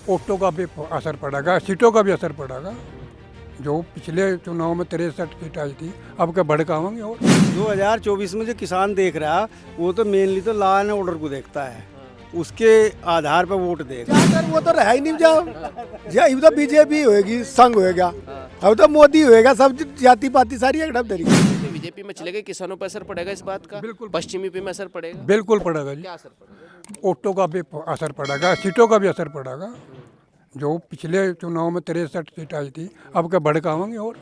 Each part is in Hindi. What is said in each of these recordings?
वोटों का भी असर पड़ेगा, सीटों का भी असर पड़ेगा। जो पिछले चुनाव में 63 सीट आई थी, अब क्या भड़कावांगे। और 2024 में जो किसान देख रहा वो तो मेनली तो लॉ एंड ऑर्डर को देखता है, उसके आधार पर वोट देगा। ज्यादातर वो तो रहा ही नहीं जब तो बीजेपी होएगी, संघ होएगा, अब तो मोदी होएगा, सब जाति पाति सारी एक डब बीजेपी में चले गए, किसानों पर असर पड़ेगा इस बात का? बिल्कुल। पश्चिमी पे में असर पड़ेगा? बिल्कुल पड़ेगा जी। क्या असर पड़ेगा? वोटों का भी असर पड़ेगा, सीटों का भी असर पड़ेगा। जो पिछले चुनाव में 63 सीट आई थी, अब क्या भड़कावांगे। और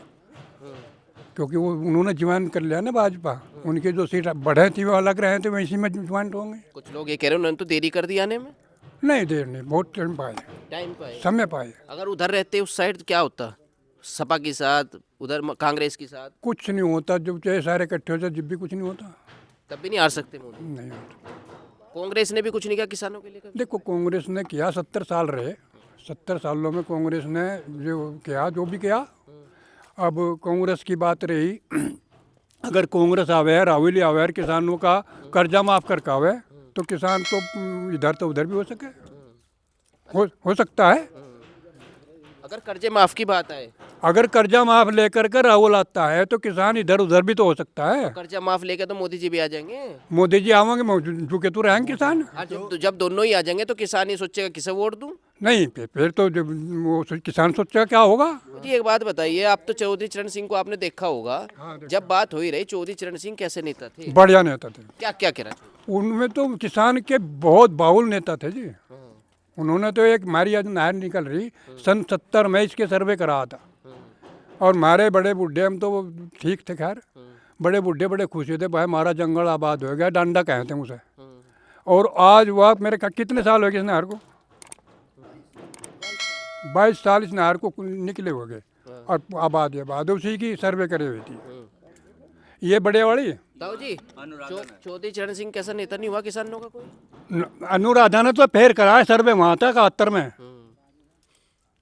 क्योंकि वो उन्होंने ज्वाइन कर लिया ना भाजपा, उनकी जो सीट बढ़े थी वो अलग रहे थे, वैसी में ज्वाइन होंगे। कुछ लोग ये कह रहे हैं उन्होंने तो देरी कर दी आने में। नहीं, देर नहीं, बहुत टाइम पाए, टाइम पाए। समय पाए। अगर उधर रहते उस साइड क्या होता? सपा के साथ, उधर कांग्रेस के साथ? कुछ नहीं होता, जब चाहे सारे इकट्ठे हो जाए जब भी कुछ नहीं होता। तब भी नहीं हार सकते मोदी? नहीं होता। कांग्रेस ने भी कुछ नहीं किया किसानों के लिए कभी? देखो, कांग्रेस ने किया, 70 साल रहे, 70 सालों में कांग्रेस ने जो किया, जो भी किया। अब कांग्रेस की बात रही, अगर कांग्रेस आवे, राहुल ही आवे, किसानों का कर्जा माफ कर आवे, तो किसान तो इधर तो उधर भी हो सके, हो सकता है। अगर कर्जे माफ की बात आए, अगर कर्जा माफ लेकर के राहुल आता है तो किसान इधर उधर भी तो हो सकता है। कर्जा माफ लेके तो मोदी जी भी आ जाएंगे। मोदी जी आवेंगे, झुके तो रहेंगे किसान। हाँ, जब दोनों ही आ जाएंगे तो किसान ये सोचेगा किसे वोट दूं। नहीं, फिर तो जब वो किसान सोचेगा क्या होगा। जी एक बात बताइए, आप तो चौधरी चरण सिंह को आपने देखा होगा। जब बात हो ही रही, चौधरी चरण सिंह कैसे नेता थे? बढ़िया नेता थे। क्या क्या कह रहा था? उनमें तो किसान के बहुत बाहुल नेता थे जी। उन्होंने तो एक हमारी आज नहर निकल रही, सन 70 में इसके सर्वे करा था, और हमारे बड़े बूढ़े, हम तो ठीक थे, खैर बड़े बूढ़े बड़े खुशी थे, भाई हमारा जंगल आबाद हो गया, डांडा कहते हैं उसे। और आज वह मेरे कितने साल हो गए इस नहर को? 22 साल इस नहर को निकले हो गए, और आबाद उसी की सर्वे करे हुई थी। ये बड़े वाली ताऊ जी, चौधरी चरण सिंह कैसा नेता नहीं हुआ किसानों का कोई? अनुराधा ने तो फेर कराया सर्वे वहाँ तक 71 में।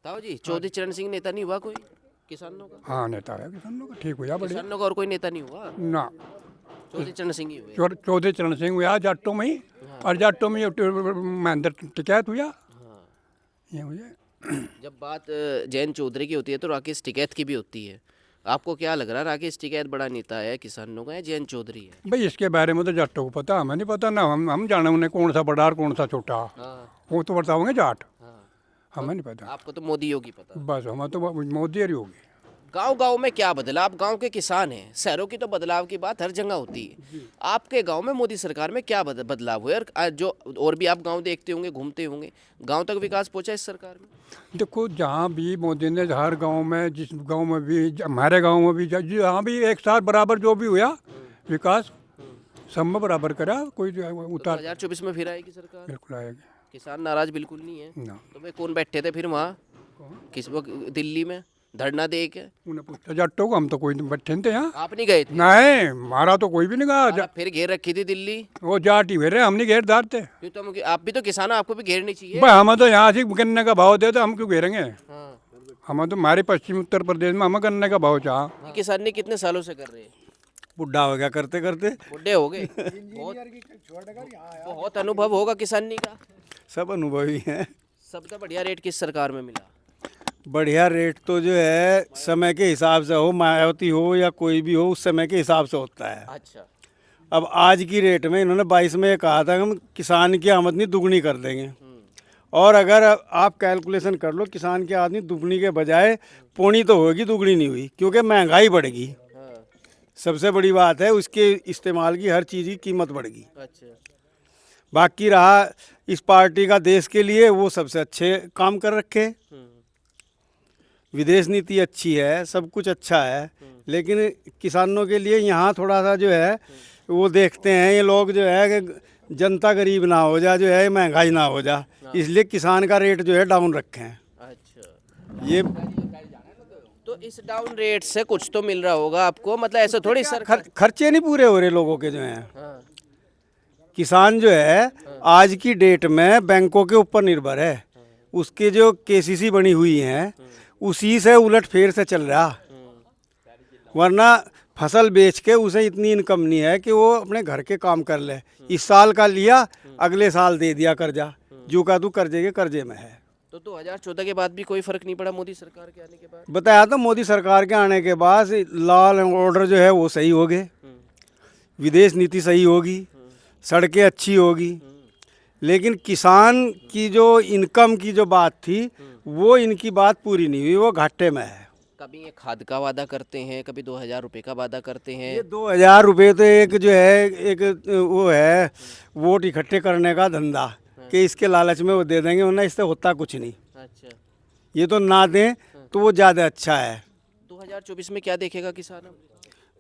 ताऊ जी, चौधरी चरण सिंह नेता नहीं हुआ कोई किसानों का? हाँ, नेता है किसानों का, ठीक हुआ, बढ़िया। किसानों का और कोई नेता नहीं हुआ? ना, चौधरी चरण सिंह ही हुए। चौधरी चरण सिंह हुआ जाटों में ही, और जाटों में महेंद्र टिकैत हुआ, ये हुआ। जब बात जयंत चौधरी की होती है तो राकेश टिकैत की भी होती है। आपको क्या लग रहा है, राकेश टिकैत बड़ा नेता है किसानों का या जयंत चौधरी है? भाई इसके बारे में तो जाटों को पता, हमें नहीं पता ना। हम जाने उन्हें कौन सा बड़ा और कौन सा छोटा, वो तो बताओगे जाट, हमें नहीं पता। आपको तो मोदी योगी पता। बस हमें तो मोदी ही होगी। गांव गांव में क्या बदला? आप गांव के किसान हैं, शहरों की तो बदलाव की बात हर जगह होती है। आपके गांव में मोदी सरकार में क्या बदलाव हुए? और जो और भी आप गांव देखते होंगे, घूमते होंगे, गांव तक विकास पहुंचा इस सरकार में? देखो, जहाँ भी मोदी ने, हर गांव में, जिस गांव में भी, हमारे गांव में भी, जहाँ भी एक साथ बराबर जो भी हुआ विकास, सब में बराबर करा। कोई उतार 2024 में फिर आएगी सरकार? बिल्कुल आएगी। किसान नाराज बिल्कुल नहीं है ना। तो भाई कौन बैठे थे फिर वहाँ, किस वक्त दिल्ली में धरना दे के? उन्हें पूछा जाटों को, हम तो कोई बैठे थे यहाँ। आप नहीं गए थे? नहीं, हमारा तो कोई भी नहीं गया। फिर घेर रखी थी दिल्ली, वो जाट ही घेरे, हम नहीं घेरदार थे। क्यों? तो आप भी तो किसान हो, आपको भी घेरनी चाहिए। भाई हमें तो यहाँ से गन्ने का भाव देते, हम क्यों घेरेंगे? हाँ। हमें तो हमारे पश्चिमी उत्तर प्रदेश में हमें गन्ने का भाव चाह। किसान ने कितने सालों से कर रहे हैं? बुढ़ा हो गया करते करते, बुढ़े हो गए। बहुत अनुभव होगा किसानी का। सब अनुभवी हैं। सबसे बढ़िया रेट किस सरकार में मिला? बढ़िया रेट तो जो है समय के हिसाब से हो, मायावती हो या कोई भी हो, उस समय के हिसाब से होता है। अच्छा। अब आज की रेट में इन्होंने 22 में ये कहा था कि हम किसान की आमदनी दुगनी कर देंगे, और अगर आप कैलकुलेशन कर लो, किसान की आमदनी दुगनी के बजाय पौनी तो होगी, दुगनी नहीं हुई, क्योंकि महंगाई बढ़ेगी। सबसे बड़ी बात है, उसके इस्तेमाल की हर चीज़ की कीमत बढ़ेगी। अच्छा। बाकी रहा इस पार्टी का देश के लिए, वो सबसे अच्छे काम कर रखे, विदेश नीति अच्छी है, सब कुछ अच्छा है, लेकिन किसानों के लिए यहाँ थोड़ा सा जो है वो देखते हैं ये लोग जो है कि जनता गरीब ना हो जाए, जो है महंगाई ना हो जाए, इसलिए किसान का रेट जो है डाउन रखे हैं। अच्छा। ये तो इस डाउन रेट से कुछ तो मिल रहा होगा आपको, मतलब ऐसे थोड़ी सर खर्चे नहीं पूरे हो रहे लोगों के जो हैं। हाँ। किसान जो है आज की डेट में बैंकों के ऊपर निर्भर है, उसके जो केसीसी बनी हुई हैं उसी से उलट फेर से चल रहा, वरना फसल बेच के उसे इतनी इनकम नहीं है कि वो अपने घर के काम कर ले। इस साल का लिया, अगले साल दे दिया कर्जा, जो का तू कर्जे के कर्जे में है। तो 2014 के बाद भी कोई फर्क नहीं पड़ा मोदी सरकार के आने के बाद? बताया तो मोदी सरकार के आने के बाद लॉ एंड ऑर्डर जो है वो सही हो गए, विदेश नीति सही होगी, सड़कें अच्छी होगी, लेकिन किसान की जो इनकम की जो बात थी वो इनकी बात पूरी नहीं हुई, वो घाटे में है। कभी ये खाद का वादा करते हैं, कभी 2000 रुपये का वादा करते हैं। ये 2000 रुपये तो एक जो है एक वो है वोट इकट्ठे करने का धंधा कि इसके लालच में वो दे देंगे, वरना इससे होता कुछ नहीं। अच्छा, ये तो ना दें तो वो ज़्यादा अच्छा है। 2024 में क्या देखेगा किसान अब?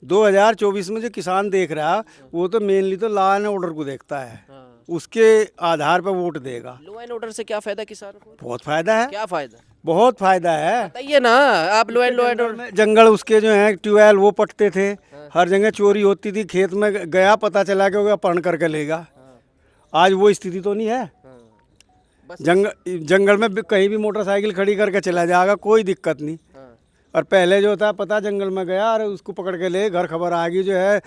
2024 में जो किसान देख रहा वो तो मेनली तो लॉ एंड ऑर्डर को देखता है, हाँ। उसके आधार पर वोट देगा। लो एंड ऑर्डर से क्या फायदा किसान को? बहुत फायदा है, क्या फायदा? बहुत फायदा है। बताइए ना आप। लो एंड ऑर्डर जंगल उसके जो है ट्यूबवेल वो पटते थे, हर जगह चोरी होती थी, खेत में गया पता चला कि वो अपहरण करके लेगा। आज वो स्थिति तो नहीं है। बस जंगल में कहीं भी मोटरसाइकिल खड़ी करके चला जाएगा, कोई दिक्कत नहीं। और पहले जो था पता जंगल में गया और उसको पकड़ के ले घर, खबर आ गई जो है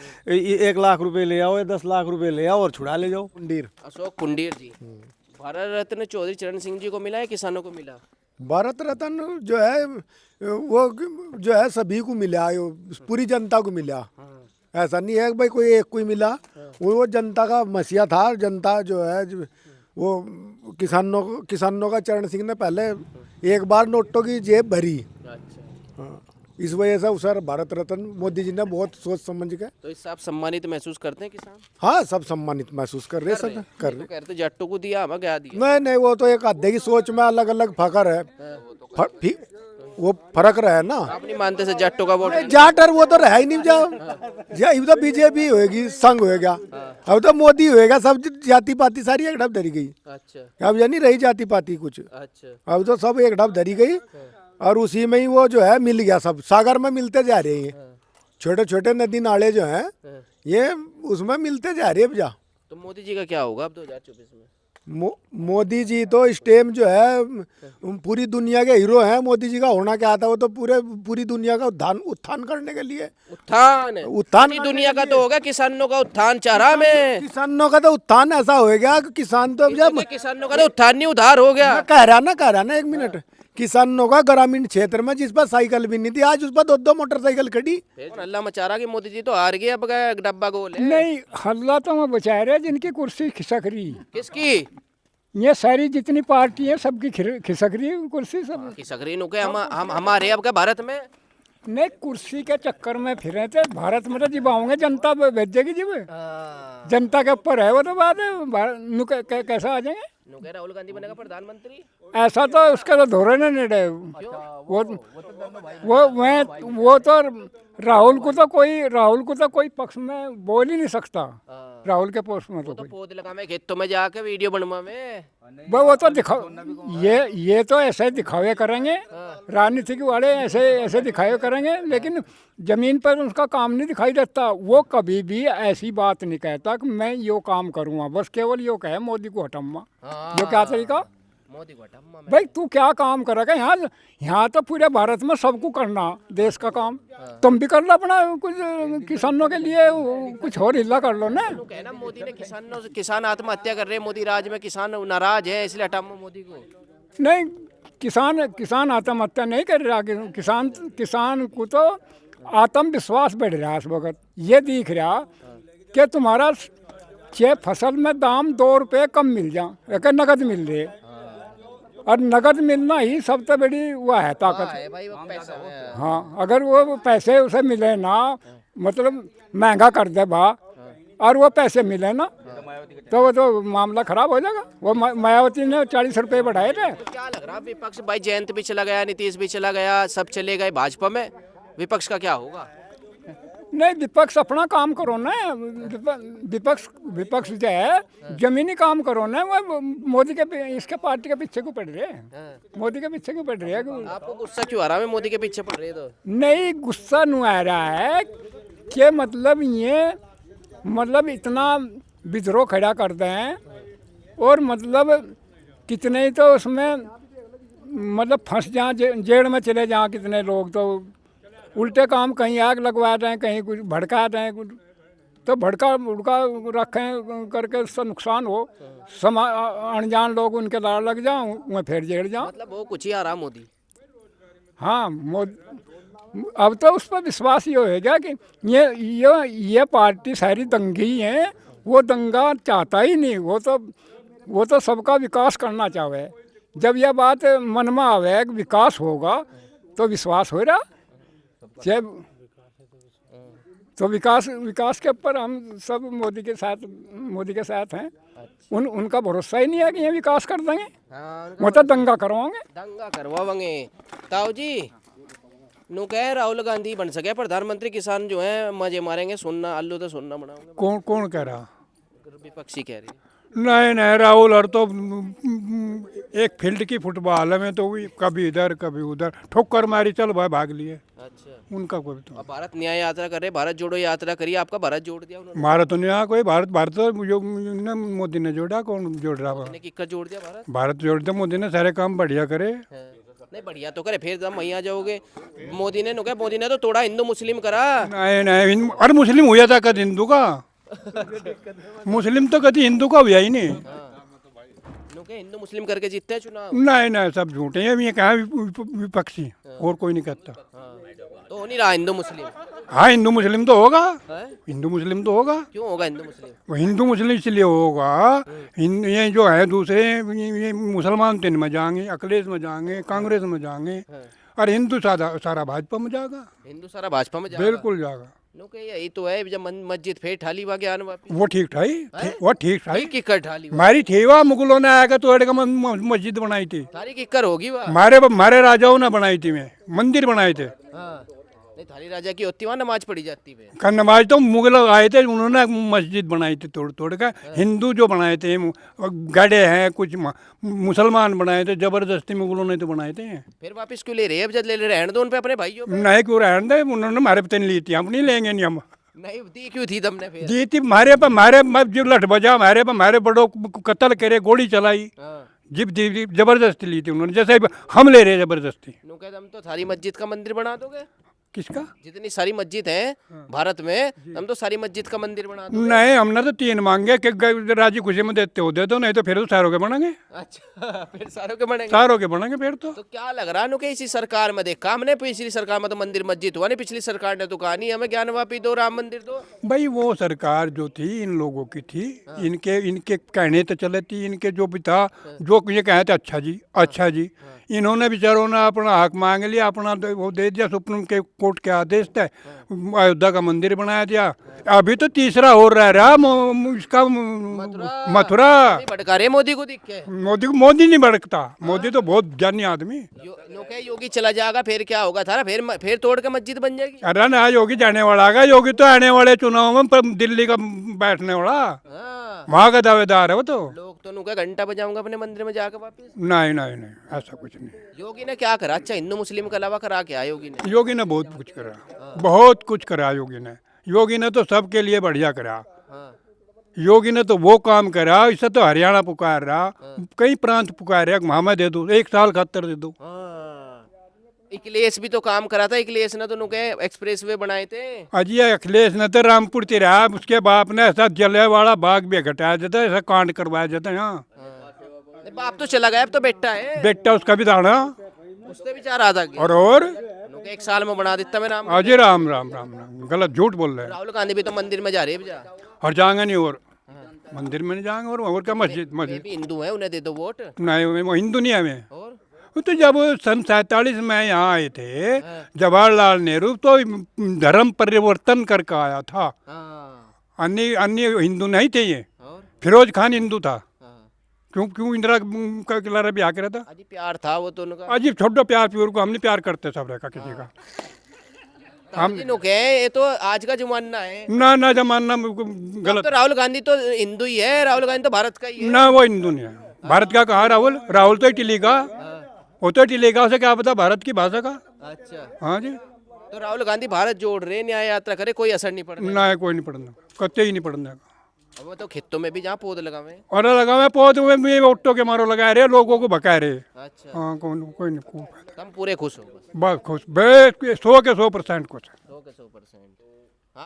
1 लाख रुपए ले आओ या 10 लाख रुपए ले आओ और छुड़ा ले जाओ। कुंडीर अशोक कुंडीर जी, भारत रत्न चौधरी चरण सिंह जी को मिला है, किसानों को मिला? भारत रत्न जो है वो जो है सभी को मिला, पूरी जनता को मिला। ऐसा नहीं है कि भाई कोई एक को ही मिला, वो जनता का मसीहा था। जनता जो है वो किसानों का चरण सिंह ने पहले एक बार नोटों की जेब भरी। हाँ, इस वजह से उस भारत रत्न मोदी जी ने बहुत सोच समझ के। तो इससे आप सम्मानित महसूस करते हैं किसान? हाँ, सब सम्मानित महसूस कर रहे, सब कर रहे। तो कहते जट्टों को दिया, हमें क्या दिया? नहीं नहीं, वो तो एक आधे की सोच में अलग अलग फकर है, वो फर्क रहे ना। आप नहीं मानते से जट्टों का वोट? जाटर वो तो रहा ही नहीं। अब तो बीजेपी होएगी, संघ होएगा, अब तो मोदी होएगा, सब जाति पाति सारी एक ढप धरी गई। अच्छा अब ये नहीं रही जाति पाति कुछ, अच्छा। अब तो सब एक ढप धरी गई और उसी में ही वो जो है मिल गया। सब सागर में मिलते जा रहे हैं, छोटे छोटे नदी नाले जो हैं ये उसमें मिलते जा रहे हैं। जा तो मोदी जी का क्या होगा अब 2024 में? मोदी जी तो इस टाइम जो है पूरी दुनिया के हीरो हैं। मोदी जी का होना क्या था, वो तो पूरी दुनिया का उत्थान करने के लिए। उत्थान दुनिया का तो होगा, किसानों का उत्थान चाह रहा मैं। किसानों का तो उत्थान ऐसा हो गया कि किसान तो जब किसानों का तो उत्थान नहीं उधार हो गया। कह रहा ना 1 मिनट, किसानों का ग्रामीण क्षेत्र में जिस पर साइकिल भी नहीं थी, आज उस पर 2 मोटरसाइकिल खड़ी। हल्ला मचा रहा कि मोदी जी तो हार गए, अब डब्बा गोल है। नहीं, हल्ला तो मैं बचा रहे जिनकी कुर्सी खिसक रही। किसकी? ये सारी जितनी पार्टी है सबकी खिसक रही है कुर्सी, सब खिसक रही। नुके हम हमारे अब का भारत में नहीं, कुर्सी के चक्कर में फिरे थे। भारत में तो जब आओगे जनता भेजेगी, जब जनता के ऊपर है वो तो बात है। कैसा आ जाएंगे? राहुल गांधी बनेगा प्रधानमंत्री, ऐसा तो उसका तो धोरण नहीं रहे। वो तो राहुल को तो कोई पक्ष में बोल ही नहीं सकता। राहुल के पोस्ट में तो पौधे लगा में खेतों में जाके वीडियो बनवा में वो तो दिखाओ। ये तो ऐसे दिखावे करेंगे, राजनीतिक वाले ऐसे दिखावे करेंगे, लेकिन जमीन पर उसका काम नहीं दिखाई देता। वो कभी भी ऐसी बात नहीं कहता कि मैं यो काम करूँगा, बस केवल यो कहे मोदी को हटम्मा। यो क्या तरीका? मोदी को हटम्मा भाई तू क्या काम करेगा? यहाँ तो पूरे भारत में सबको करना देश का काम। तुम भी कर लो अपना, कुछ किसानों के लिए कुछ और हिला कर लो ना। कहना मोदी ने किसान आत्महत्या कर रहे हैं, मोदी राज में किसान नाराज है, इसलिए हटाओ मोदी को। नहीं, किसान आत्महत्या नहीं कर रहा। किसान को तो आत्मविश्वास बढ़ रहा है इस वक्त। ये दिख रहा कि तुम्हारा फसल में दाम 2 रुपये कम मिल जाए, एक नगद मिल रही है, और नगद मिलना ही सबसे बड़ी वह है ताकत है भाई, वो पैसा है। हाँ, अगर वो पैसे उसे मिले ना, मतलब महंगा कर दे भा और वो पैसे मिले ना, तो वो तो मामला खराब हो जाएगा। वो मायावती ने 40 रुपये बढ़ाए थे। तो क्या लग रहा विपक्ष? भाई जयंत भी चला गया, नीतीश भी चला गया, सब चले गए भाजपा में, विपक्ष का क्या होगा? नहीं, विपक्ष अपना काम करो ना। विपक्ष जो है जमीनी काम करो ना। वो मोदी के इसके पार्टी के पीछे क्यों पड़ रहे हैं? मोदी के पीछे क्यों पड़ रहे हैं? आपको गुस्सा क्यों आ रहा है मोदी के पीछे पड़ रहे? तो नहीं, गुस्सा नहीं आ रहा है कि मतलब इतना विद्रोह खड़ा कर दें, और मतलब कितने ही तो उसमें मतलब फंस जाए, जेल में चले जाएं कितने लोग। तो उल्टे काम, कहीं आग लगवा रहे हैं, कहीं कुछ भड़का रहे हैं कुछ। तो भड़का भुड़का रखें करके उससे नुकसान हो, अनजान लोग उनके लाड़ लग जाऊं, मैं फिर जेड़ जाऊं। मतलब वो कुछ ही आ रहा मोदी। हाँ अब तो उस पर विश्वास ये होएगा कि ये पार्टी सारी दंगी है, वो दंगा चाहता ही नहीं, वो तो सबका विकास करना चाहे। जब यह बात मन में आवे कि विकास होगा तो विश्वास हो रहा, जब तो विकास के ऊपर हम सब मोदी के साथ हैं। उनका भरोसा ही नहीं है कि ये विकास कर देंगे। हाँ, वो तो दंगा करवाएंगे। दंगा करवाएंगे। ताऊ जी नु कह राहुल गांधी बन सके प्रधानमंत्री, किसान जो है मजे मारेंगे, सुनना आलू तो सुनना बनाओगे। कौन कह रहा? विपक्षी कह रही है। नहीं राहुल, और तो एक फील्ड की फुटबॉल में तो कभी इधर कभी उधर ठोकर मारी, चल भाई भाग लिए। अच्छा, उनका कोई तो अब भारत न्याय यात्रा कर रहे, भारत जोड़ो यात्रा करिए, आपका भारत जोड़ दिया उन्होंने। भारत तो नहीं आया कोई, भारत तो जो मोदी ने जोड़ा, कौन जोड़ रहा? उसने किक्कर जोड़ दिया भारत। भारत जोड़ दिया मोदी ने, सारे काम बढ़िया करे। हाँ। नहीं बढ़िया तो करे, फिर तुम वहीं आ जाओगे। मोदी ने तो तोड़ा हिंदू मुस्लिम करा। नहीं अरे मुस्लिम हुआ था कद हिंदू का? मुस्लिम तो कभी हिंदू का हुआ ही नहीं। हिंदू मुस्लिम करके जीतते हैं चुनाव। नहीं सब झूठे हैं, ये कहा विपक्षी, और कोई नहीं कहता। तो हो नहीं रहा हिंदू मुस्लिम। हाँ हिंदू मुस्लिम तो होगा, है? हिंदू मुस्लिम तो होगा। क्यों होगा हिंदू मुस्लिम? वो हिंदू मुस्लिम इसलिए होगा, ये जो है दूसरे ये मुसलमान तो इनमें जाएंगे, अखिलेश में जाएंगे, कांग्रेस में जाएंगे, और हिंदू सारा भाजपा में जाएगा। हिंदू सारा भाजपा में जाएगा, बिल्कुल जाएगा। यही तो है, जब मस्जिद फिर ठाली वा ज्ञान वापिस वो ठीक ठाई, वो ठीक ठाई किक्कर ठाली मारी थी। वह मुगलों ने आया तो मस्जिद बनाई थी, सारी किक्कर होगी वह। मारे राजाओं ने बनाई थी, में मंदिर बनाए थे। हाँ। नहीं थाली राजा की होती, वहाँ नमाज पढ़ी जाती है। का नमाज तो मुगल आए थे, उन्होंने मस्जिद बनाई थी तोड़ कर। हिंदू जो बनाए थे गड़े हैं, कुछ मुसलमान बनाए थे, जबरदस्ती मुगलों ने तो बनाए थे। फिर वापस क्यों ले रहे हैं? अब जब ले रहे रहने दो उन पे अपने भाइयों पे। नहीं क्यों रहने दे, उन्होंने हमारे पे ली थी, हम नहीं लेंगे नहीं। हम नहीं दी क्यों थी तुमने फिर? दी थी मारे जो लठ बजा मारे बड़ों कत्ल करे, गोली चलाई, जिप जबरदस्ती ली थी उन्होंने, जैसे हम ले रहे जबरदस्ती। तुम तो सारी मस्जिद का मंदिर बना दोगे। किसका? जितनी सारी मस्जिद है भारत में, हम तो सारी मस्जिद का मंदिर बना दो। नहीं हमने तो 3 मांगे कि राजी खुशी में देते हो दे दो, नहीं तो फिर तो सारों के बनेंगे। अच्छा फिर सारों के बनेंगे। सारों के बनेंगे फिर तो क्या लग रहा है इसी सरकार में देखा हमने, पिछली सरकार में तो मंदिर मस्जिद हुआ नहीं, पिछली सरकार ने तो कहा नहीं हमें ज्ञान वापी दो, राम मंदिर दो। भाई वो सरकार जो थी इन लोगों की थी, इनके कहने तो चले थी, इनके जो भी था जो ये कहे थे अच्छा जी, इन्होंने बेचारों ने अपना हक मांग लिया, अपना वो दे दिया, सुप्रीम के कोर्ट के आदेश थे, अयोध्या का मंदिर बनाया दिया। अभी तो तीसरा हो रहा इसका मथुरा। भड़का रहे मोदी को दिख के। मोदी नहीं भड़कता, मोदी तो बहुत ज्ञानी आदमी। योगी चला जाएगा फिर क्या होगा था, फिर तोड़ के मस्जिद बन जाएगी। अरे ना योगी जाने वाला है, योगी तो आने वाले चुनाव में दिल्ली का बैठने वाला, वहाँ का दावेदार है वो तो। लोग तो नुका घंटा बजाऊंगा अपने मंदिर में जाकर वापस। नहीं ऐसा कुछ नहीं। योगी ने क्या करा? अच्छा हिंदू मुस्लिम के अलावा करा क्या योगी ने? योगी ने बहुत कुछ करा, बहुत कुछ करा योगी ने तो सबके लिए बढ़िया करा। योगी ने तो वो काम करा, इससे तो हरियाणा पुकार रहा, कई प्रांत पुकार रहा, वहाँ दे दो 1 साल खातर दे दो। अखिलेश भी तो काम करा था, अखिलेश ने तो नुके एक्सप्रेस वे बनाए थे। अजी अखिलेश ने तो रामपुर रहा, उसके बाप ने ऐसा जलियांवाला बाग भी घटाया जाता है, ऐसा कांड करवाया जाता है। यहाँ बाप तो चला गया, अब तो बेटा है। बेटा उसका भी दाना, उसने भी 4 आधा किया। और 1 साल में बना देता मैं राम। अजय राम, गलत झूठ बोल रहे हैं। राहुल गांधी भी तो मंदिर में जा रहे हैं, और जाएंगे नहीं, और मंदिर में नहीं जाएंगे, और क्या मस्जिद हिंदू है, उन्हें दे दो वोट। नहीं वो हिंदू नहीं है मैं। और तो जब सन 47 में यहाँ आए थे जवाहरलाल नेहरू, तो धर्म परिवर्तन करके आया था। अन्य हिंदू नहीं थे ये, फिरोज खान हिंदू था। क्यों इंदिरा का किला ब्याह करा था? अजी प्यार था वो तो उनका। अजी छोड़ो प्यार प्योर को, हम नहीं प्यार करते सब का किसी का। हम ये तो आज का जमाना है ना जमाना गलत। तो राहुल गांधी तो हिंदू ही है, राहुल गांधी तो भारत का ही है ना। वो हिंदू नहीं है, भारत का कहा राहुल तो इटली का, वो तो इटली का, उसे क्या पता भारत की भाषा का। अच्छा हाँ जी। तो राहुल गांधी भारत जोड़ रहे, न्याय यात्रा करे, कोई असर नहीं पड़ना। ना कोई नहीं पड़ना, कत्ते ही नहीं पड़ने का। अब तो खेतों में भी जहाँ पौध लगावे, और लगावे पौध में भी ऑटो के मारो लगा रहे, लोगों को भगा रहे। अच्छा हाँ कोई नहीं, तुम पूरे खुश हो? बस खुश, 100 के 100% खुश। 100 के 100%।